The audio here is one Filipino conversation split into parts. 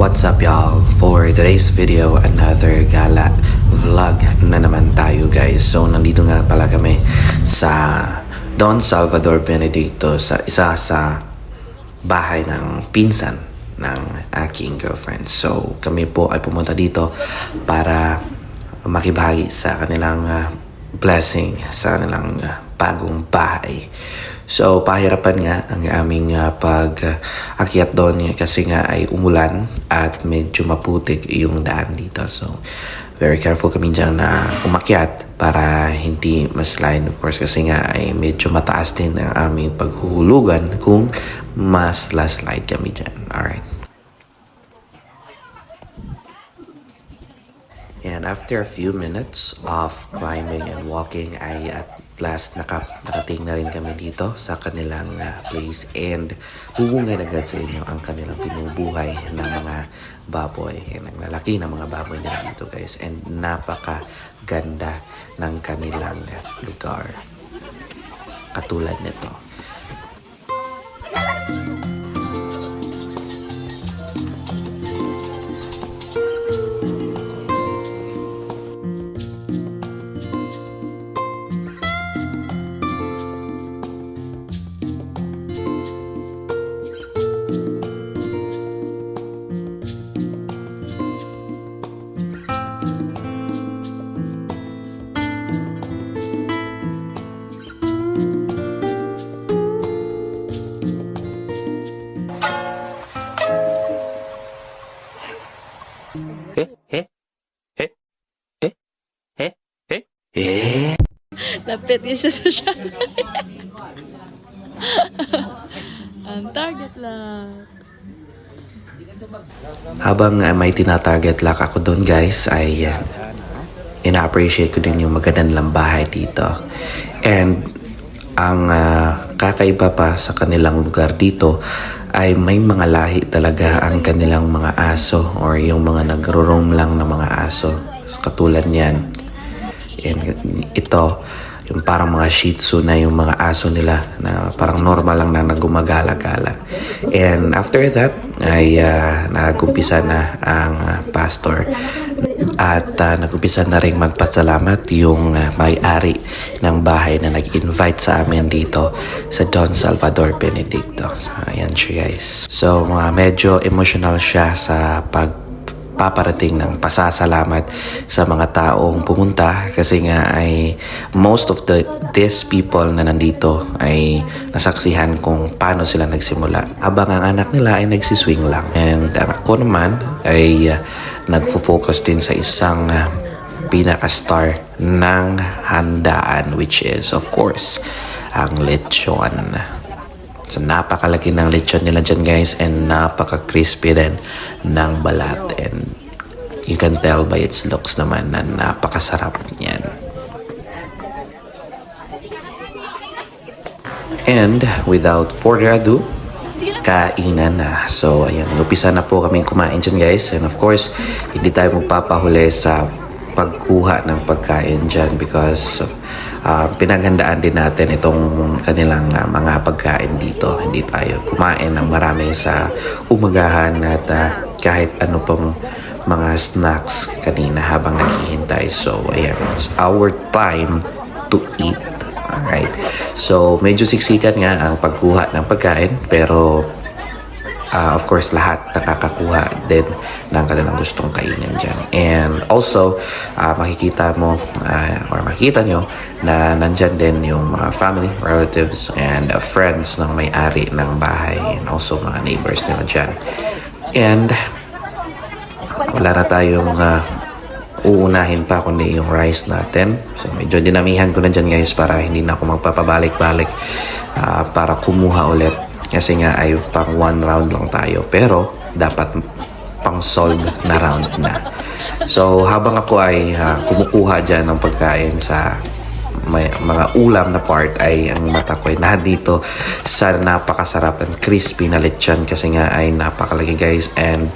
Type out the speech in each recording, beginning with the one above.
What's up y'all? For today's video, another gala vlog na naman tayo guys. So nandito nga pala kami sa Don Salvador Benedicto, sa isa sa bahay ng pinsan ng aking girlfriend. So kami po ay pumunta dito para makibahagi sa kanilang blessing sa kanilang bagong bahay. So, pahirapan nga ang aming pag-akyat doon kasi nga ay umulan at medyo maputik yung daan dito. So, very careful kami dyan na umakyat para hindi ma-slide. Of course, kasi nga ay medyo mataas din ang aming paghuhulugan kung mas slide kami dyan. Alright. And after a few minutes of climbing and walking ay at last nakarating na rin kami dito sa kanilang place, and bubungay agad sa inyo ang kanilang binubuhay ng mga baboy, ang lalaki ng mga baboy nila dito guys, and napaka ganda ng kanilang lugar katulad nito. Lapit isa sa siya. Ang target lang. Habang may tina-target lock ako doon guys, ay ina-appreciate ko din yung magandang bahay dito. And ang kakaiba pa sa kanilang lugar dito ay may mga lahi talaga ang kanilang mga aso, or yung mga nagro-roam lang ng mga aso. Katulad niyan. And ito, yung parang mga Shih Tzu na yung mga aso nila na parang normal lang na nagumagala-gala. And after that ay nagumpisa na ang pastor at nagumpisa na rin magpasalamat yung may-ari ng bahay na nag-invite sa amin dito sa Don Salvador Benedicto. So, ayan siya guys. So medyo emotional siya sa paparating ng pasasalamat sa mga taong pumunta, kasi nga ay most of these people na nandito ay nasaksihan kung paano sila nagsimula habang ang anak nila ay nagsiswing lang. And ako naman ay nagfo-focus din sa isang pinaka-star ng handaan, which is of course ang lechon. So napakalaki ng lechon nila dyan guys, and napaka-crispy din ng balat, and you can tell by its looks naman na napakasarap niyan. And without further ado, kainan na. So, ayan, umpisa na po kaming kumain dyan guys. And of course, hindi tayo magpapahuli sa pagkuha ng pagkain dyan because pinaghandaan din natin itong kanilang mga pagkain dito. Hindi tayo kumain ng marami sa umagahan at kahit ano pong mga snacks kanina habang naghihintay. So, ayan, it's our time to eat. Alright. So, medyo siksikan nga ang pagkuha ng pagkain pero of course, lahat nakakakuha din ng kanilang gustong kainin dyan. And also, makikita mo or makikita nyo na nandyan din yung mga family, relatives, and friends ng may-ari ng bahay and also mga neighbors nila dyan. And wala na tayong uunahin pa kundi yung rice natin. So medyo dinamihan ko na dyan guys para hindi na ako magpapabalik-balik para kumuha ulit. Kasi nga ay pang 1 round lang tayo. Pero dapat pang solve na round na. So habang ako ay kumukuha dyan ng pagkain sa mga ulam na part ay ang mata ko ay nandito sa napakasarap and crispy na lechon kasi nga ay napakalaki guys. And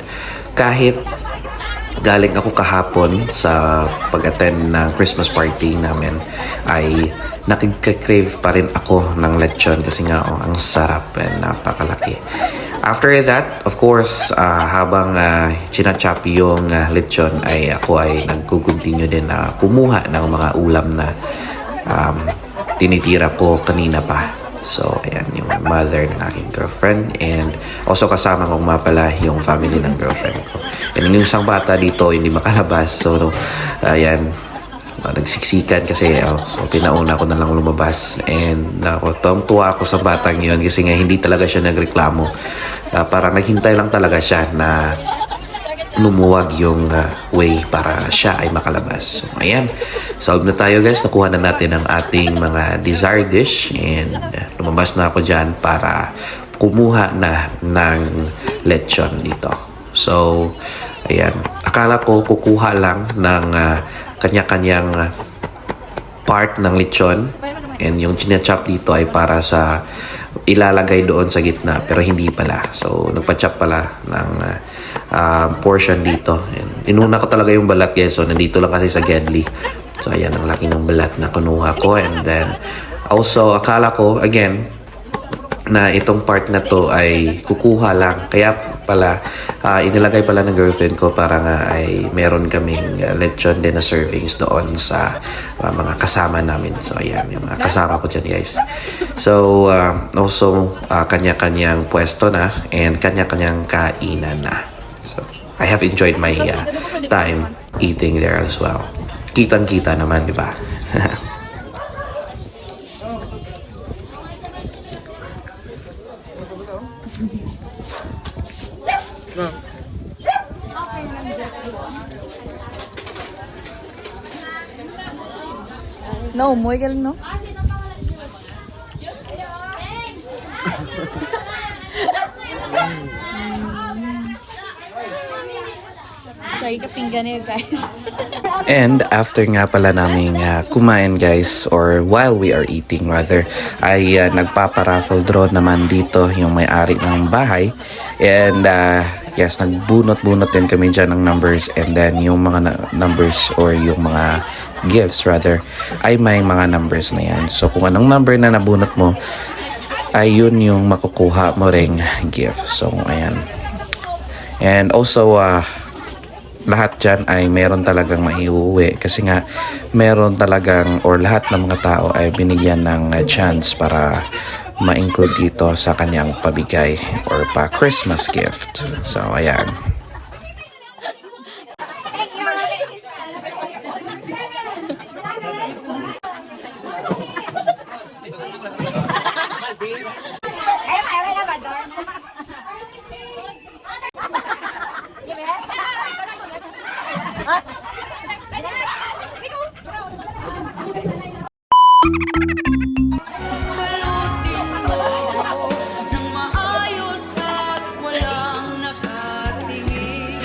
kahit galing ako kahapon sa pag-attend ng Christmas party namin ay nakikcrave pa rin ako ng lechon kasi nga ang sarap and napakalaki. After that, of course, habang chinachop yung lechon ay ako ay nagkukontinue din na kumuha ng mga ulam na tinitira ko kanina pa. So, ayan, yung mother ng aking girlfriend and also kasama kong mapala yung family ng girlfriend ko. And yung isang bata dito hindi makalabas. So, ayan, nagsiksikan kasi so pinauna ko na lang lumabas and tuwang-tuwa ako sa batang yun kasi nga hindi talaga siya nagreklamo. Parang naghintay lang talaga siya na lumuwag yung way para siya ay makalabas. So, ayan. Solve na tayo guys. Nakuha na natin ang ating mga desired dish and lumabas na ako dyan para kumuha na ng lechon dito. So, ayan. Akala ko kukuha lang ng kanya-kanyang part ng lechon and yung chinachop dito ay para sa ilalagay doon sa gitna pero hindi pala. So, nagpa-chop pala ng portion dito. And inuna ko talaga yung balat guys. So, nandito lang kasi sa Gedli. So, ayan ang laki ng balat na kunuha ko. And then, also, akala ko, again, na itong part na to ay kukuha lang. Kaya pala, inilagay pala ng girlfriend ko para nga ay meron kaming lechon din na servings doon sa mga kasama namin. So, ayan, yung mga kasama ko dyan, guys. So, also, kanya-kanyang pwesto na and kanya-kanyang kainan na. So, I have enjoyed my time eating there as well. Kitang-kita naman, di ba? No, muy galing, no? Say ka pinggan eh, guys. And after nga pala naming kumain guys, or while we are eating rather, ay nagpaparaffle draw naman dito yung may-ari ng bahay. And yes, nagbunot-bunot din kami dyan ng numbers, and then yung mga numbers or yung mga gifts rather ay may mga numbers na yan. So kung anong number na nabunot mo ay yun yung makukuha mo ring gift. So ayan. And also lahat dyan ay meron talagang maiuwi kasi nga meron talagang or lahat ng mga tao ay binigyan ng chance para ma-include dito sa kanyang pabigay or pa Christmas gift. So ayan. Nang maayos at walang nakatingin,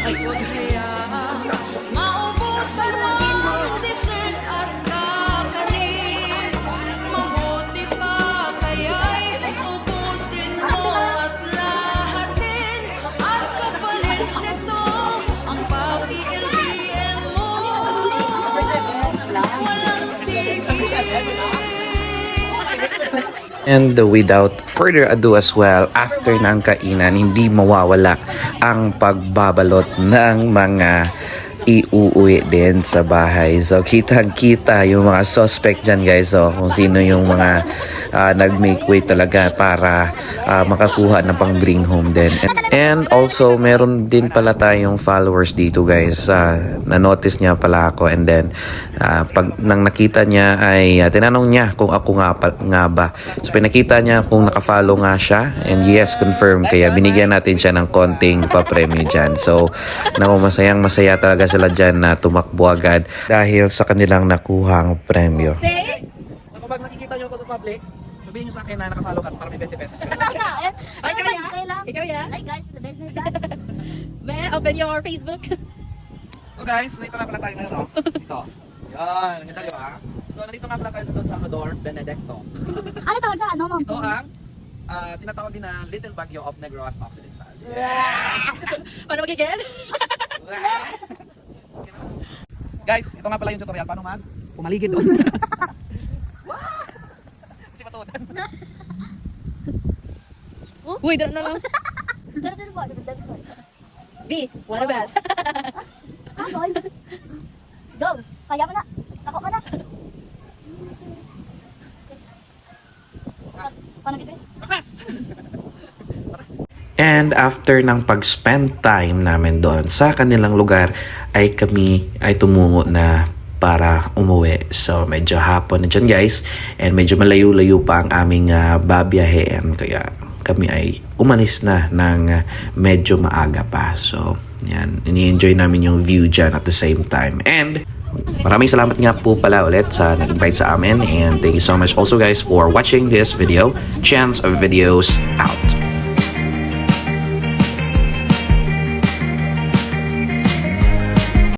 ay huwag hayaang maubusan ang dessert at kakanin. Mabuti pa kaya And without further ado as well, after ng kainan, hindi mawawala ang pagbabalot ng mga iuuwi din sa bahay. So, kitang-kita yung mga suspect dyan, guys. So, kung sino yung mga nag-make way talaga para makakuha ng pang-bring home din. And also, meron din pala tayong followers dito, guys. Na-notice niya pala ako. And then, pag nang nakita niya ay tinanong niya kung ako nga ba. So, pinakita niya kung nakafollow nga siya. And yes, confirm. Kaya binigyan natin siya ng konting papremyo dyan. So, masayang masaya talaga sila dyan na tumakbo agad dahil sa kanilang nakuhang premyo. So kapag nakikita nyo ako sa public, sabihin nyo sa akin na nakafollow ka para may 20 pesos ka. Ay, kaya? Ikaw ya? Hi guys, the best na Be, open your Facebook. So guys, nandito nga pala tayo ngayon, no? Dito. Yan, ganda di ba? So nandito nga pala tayo sa Don Salvador, Benedicto. Ano tawag sa ano, ma'am? Ito ang tinatawag din na Little Baguio of Negros Occidental. Paano magiging? Guys, ito nga pala yung tutorial paano pumaligid doon. Kasi matuotan. Uy, doon na lang. Dito po, the best one. B, what a best. Ah, boy. Go, kaya mo na. Ako ka na. Paano kita? Success! And after ng pag-spend time namin doon sa kanilang lugar, ay kami ay tumungo na para umuwi. So medyo hapon na dyan, guys. And medyo malayo-layo pa ang aming babiyahean. Kaya kami ay umalis na ng medyo maaga pa. So yan, ini-enjoy namin yung view dyan at the same time. And maraming salamat nga po pala ulit sa nag-invite sa amin. And thank you so much also, guys, for watching this video. Chance of Videos out.